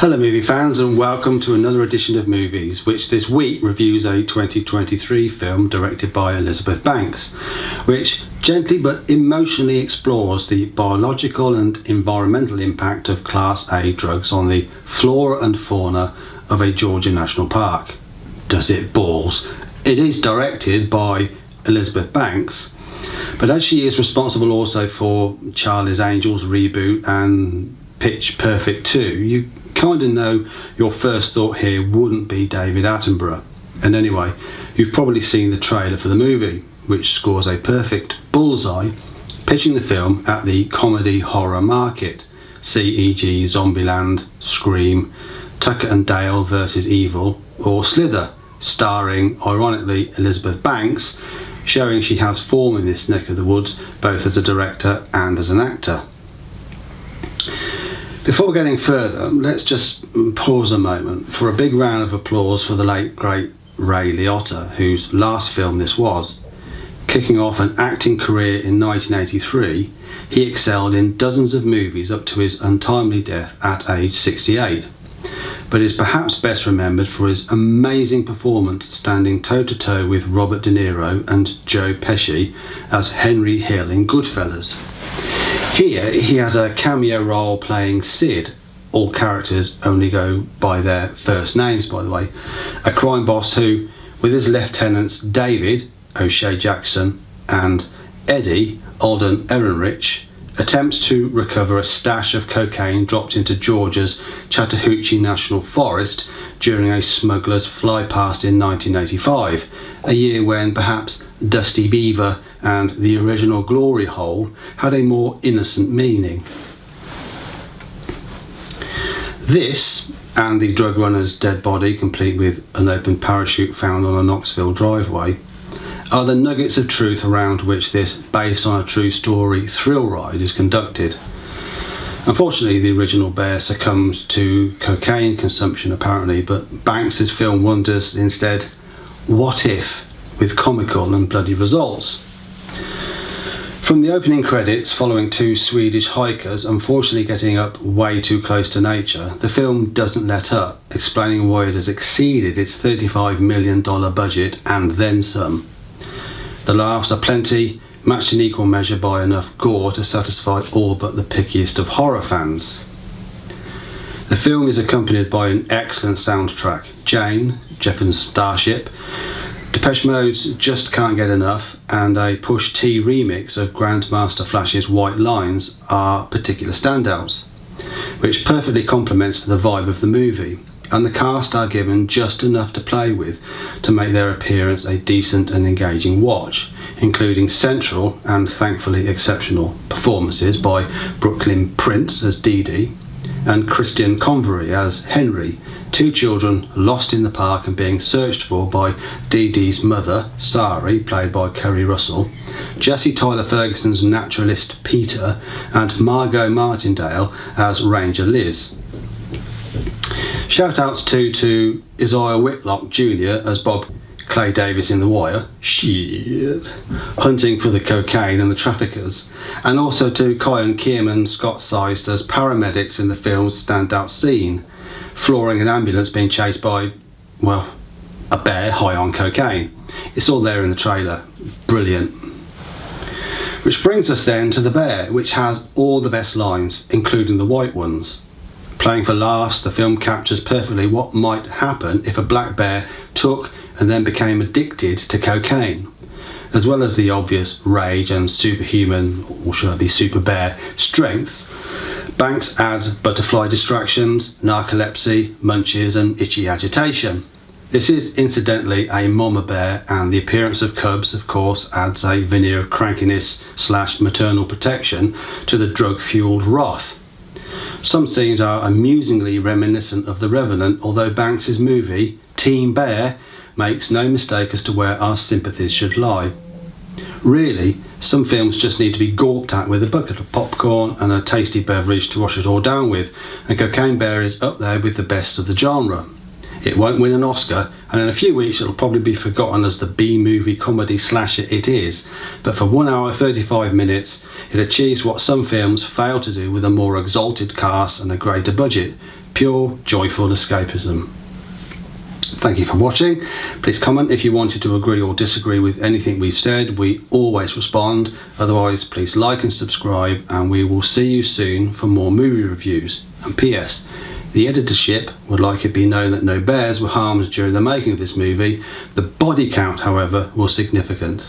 Hello movie fans, and welcome to another edition of Movies, which this week reviews a 2023 film directed by Elizabeth Banks, which gently but emotionally explores the biological and environmental impact of Class A drugs on the flora and fauna of a Georgia national park. Does it balls? It is directed by Elizabeth Banks, but as she is responsible also for Charlie's Angels reboot and Pitch Perfect 2, you kind of know your first thought here wouldn't be David Attenborough. And anyway, you've probably seen the trailer for the movie, which scores a perfect bullseye, pitching the film at the comedy horror market, c.e.g. Zombieland, Scream, Tucker and Dale vs Evil, or Slither, starring, ironically, Elizabeth Banks, showing she has form in this neck of the woods, both as a director and as an actor. Before getting further, let's just pause a moment for a big round of applause for the late great Ray Liotta, whose last film this was. Kicking off an acting career in 1983, he excelled in dozens of movies up to his untimely death at age 68, but is perhaps best remembered for his amazing performance standing toe-to-toe with Robert De Niro and Joe Pesci as Henry Hill in Goodfellas. Here, he has a cameo role playing Sid. All characters only go by their first names, by the way. A crime boss who, with his lieutenants David, O'Shea Jackson, and Eddie, Alden Ehrenreich, attempts to recover a stash of cocaine dropped into Georgia's Chattahoochee National Forest during a smuggler's flypast in 1985, a year when perhaps Dusty Beaver and the original Glory Hole had a more innocent meaning. This, and the drug runner's dead body complete with an open parachute found on a Knoxville driveway, are the nuggets of truth around which this based on a true story thrill ride is conducted. Unfortunately, the original bear succumbed to cocaine consumption apparently, but Banks's film wonders instead, what if, with comical and bloody results. From the opening credits, following two Swedish hikers unfortunately getting up way too close to nature, the film doesn't let up, explaining why it has exceeded its $35 million budget and then some. The laughs are plenty, matched in equal measure by enough gore to satisfy all but the pickiest of horror fans. The film is accompanied by an excellent soundtrack. Jane, Jefferson's Starship, Depeche Mode's Just Can't Get Enough, and a Push T remix of Grandmaster Flash's White Lines are particular standouts, which perfectly complements the vibe of the movie, and the cast are given just enough to play with to make their appearance a decent and engaging watch, including central and thankfully exceptional performances by Brooklyn Prince as Dee Dee and Christian Convery as Henry, two children lost in the park and being searched for by Dee Dee's mother, Sari, played by Kerry Russell, Jesse Tyler Ferguson's naturalist Peter, and Margot Martindale as Ranger Liz. Shout-outs to Isaiah Whitlock Jr. as Bob Clay Davis in The Wire, hunting for the cocaine and the traffickers, and also to Kyan Kim and Scott Seist as paramedics in the film's standout scene, flooring an ambulance being chased by, well, a bear high on cocaine. It's all there in the trailer. Brilliant. Which brings us then to the bear, which has all the best lines, including the white ones. Playing for laughs, the film captures perfectly what might happen if a black bear took and then became addicted to cocaine, as well as the obvious rage and superhuman, or should I be super bear, strengths. Banks adds butterfly distractions, narcolepsy, munches and itchy agitation. This is incidentally a mama bear, and the appearance of cubs of course adds a veneer of crankiness / maternal protection to the drug-fueled wrath. Some scenes are amusingly reminiscent of The Revenant, although Banks's movie, Team Bear, makes no mistake as to where our sympathies should lie. Really, some films just need to be gawped at with a bucket of popcorn and a tasty beverage to wash it all down with, and Cocaine Bear is up there with the best of the genre. It won't win an Oscar, and in a few weeks it'll probably be forgotten as the B-movie comedy slasher it is, but for 1 hour 35 minutes it achieves what some films fail to do with a more exalted cast and a greater budget, Pure, joyful escapism. Thank you for watching. Please comment if you wanted to agree or disagree with anything we've said. We always respond. Otherwise, please like and subscribe, and we will see you soon for more movie reviews. And P.S. The editorship would like it be known that no bears were harmed during the making of this movie. The body count, however, was significant.